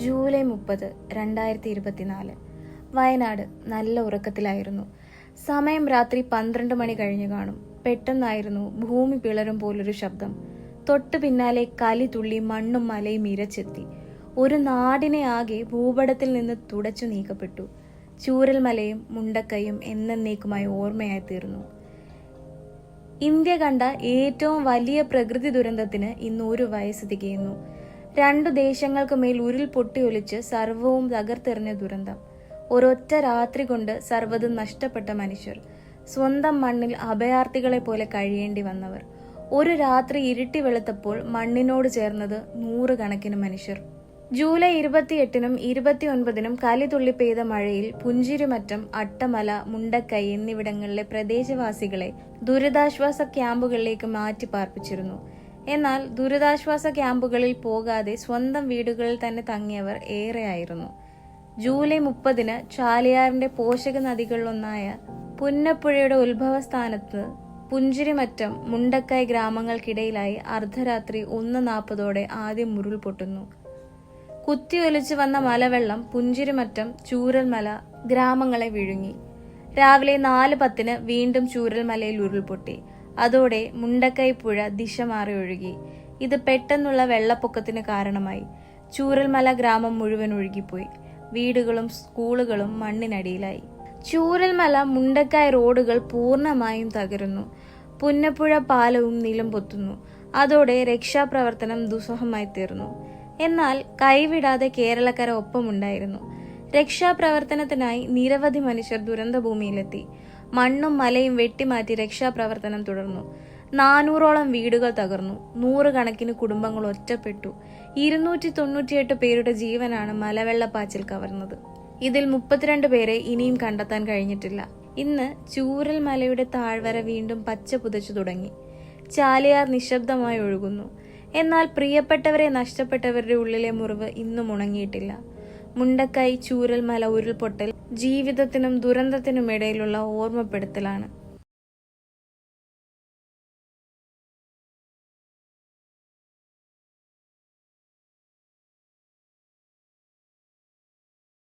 July 30, 2024. Wayanad നല്ല ഉറക്കത്തിലായിരുന്നു. സമയം രാത്രി 12 മണി കഴിഞ്ഞു കാണും. പെട്ടെന്നായിരുന്നു ഭൂമി പിളരും പോലൊരു ശബ്ദം. തൊട്ടു പിന്നാലെ കലി തുള്ളി മണ്ണും മലയും ഇരച്ചെത്തി. ഒരു നാടിനെ ആകെ ഭൂപടത്തിൽ നിന്ന് തുടച്ചു നീക്കപ്പെട്ടു. ചൂരൽമലയും മുണ്ടക്കൈയും എന്നേക്കുമായി ഓർമ്മയായി തീർന്നു. ഇന്ത്യ കണ്ട ഏറ്റവും വലിയ പ്രകൃതി ദുരന്തത്തിന് ഇന്ന് 1 വയസ്സ് തികയുന്നു. 2 ദേശങ്ങൾക്ക് മേൽ പൊട്ടിയൊലിച്ച് സർവവും തകർത്തെറിഞ്ഞ ദുരന്തം. ഒരൊറ്റ രാത്രി കൊണ്ട് സർവ്വതും നഷ്ടപ്പെട്ട മനുഷ്യർ, സ്വന്തം മണ്ണിൽ അഭയാർത്ഥികളെ പോലെ കഴിയേണ്ടി വന്നവർ. ഒരു രാത്രി ഇരുട്ടി വെളുത്തപ്പോൾ മണ്ണിനോട് ചേർന്നത് 100 കണക്കിന് മനുഷ്യർ. ജൂലൈ 28-നും 29-നും കലിതുള്ളി പെയ്ത മഴയിൽ പുഞ്ചിരിമറ്റം, അട്ടമല, മുണ്ടക്കൈ എന്നിവിടങ്ങളിലെ പ്രദേശവാസികളെ ദുരിതാശ്വാസ ക്യാമ്പുകളിലേക്ക് മാറ്റി പാർപ്പിച്ചിരുന്നു. എന്നാൽ ദുരിതാശ്വാസ ക്യാമ്പുകളിൽ പോകാതെ സ്വന്തം വീടുകളിൽ തന്നെ തങ്ങിയവർ ഏറെയായിരുന്നു. ജൂലൈ 30-ന് ചാലിയാറിന്റെ പോഷക നദികളിലൊന്നായ പുന്നപ്പുഴയുടെ ഉത്ഭവസ്ഥാനത്ത് പുഞ്ചിരിമറ്റം, മുണ്ടക്കൈ ഗ്രാമങ്ങൾക്കിടയിലായി അർദ്ധരാത്രി 1:40 ആദ്യം ഉരുൾപൊട്ടുന്നു. കുത്തിയൊലിച്ചു വന്ന മലവെള്ളം പുഞ്ചിരിമറ്റം, ചൂരൽമല ഗ്രാമങ്ങളെ വിഴുങ്ങി. രാവിലെ 4:10-ന് വീണ്ടും ചൂരൽമലയിൽ ഉരുൾപൊട്ടി. അതോടെ മുണ്ടക്കൈ പുഴ ദിശ മാറി ഒഴുകി. ഇത് പെട്ടെന്നുള്ള വെള്ളപ്പൊക്കത്തിന് കാരണമായി. ചൂരൽമല ഗ്രാമം മുഴുവൻ ഒഴുകിപ്പോയി. വീടുകളും സ്കൂളുകളും മണ്ണിനടിയിലായി. ചൂരൽമല മുണ്ടക്കൈ റോഡുകൾ പൂർണ്ണമായും തകരുന്നു. പുന്നപ്പുഴ പാലവും നിലം പൊത്തുന്നു. അതോടെ രക്ഷാപ്രവർത്തനം ദുസ്സഹമായി തീർന്നു. എന്നാൽ കൈവിടാതെ കേരളക്കര ഒപ്പമുണ്ടായിരുന്നു. രക്ഷാപ്രവർത്തനത്തിനായി നിരവധി മനുഷ്യർ ദുരന്തഭൂമിയിലെത്തി. മണ്ണും മലയും വെട്ടിമാറ്റി രക്ഷാപ്രവർത്തനം തുടർന്നു. 400ഓളം വീടുകൾ തകർന്നു. 100 കണക്കിന് കുടുംബങ്ങൾ ഒറ്റപ്പെട്ടു. 298 പേരുടെ ജീവനാണ് മലവെള്ളപ്പാച്ചിൽ കവർന്നത്. ഇതിൽ 32 പേരെ ഇനിയും കണ്ടെത്താൻ കഴിഞ്ഞിട്ടില്ല. ഇന്ന് ചൂരൽമലയുടെ താഴ്വര വീണ്ടും പച്ച പുതച്ചു തുടങ്ങി. ചാലിയാർ നിശബ്ദമായി ഒഴുകുന്നു. എന്നാൽ പ്രിയപ്പെട്ടവരെ നഷ്ടപ്പെട്ടവരുടെ ഉള്ളിലെ മുറിവ് ഇന്നും ഉണങ്ങിയിട്ടില്ല. മുണ്ടക്കൈ ചൂരൽമല ഉരുൾപൊട്ടൽ ജീവിതത്തിനും ദുരന്തത്തിനുമിടയിലുള്ള ഓർമ്മപ്പെടുത്തലാണ്.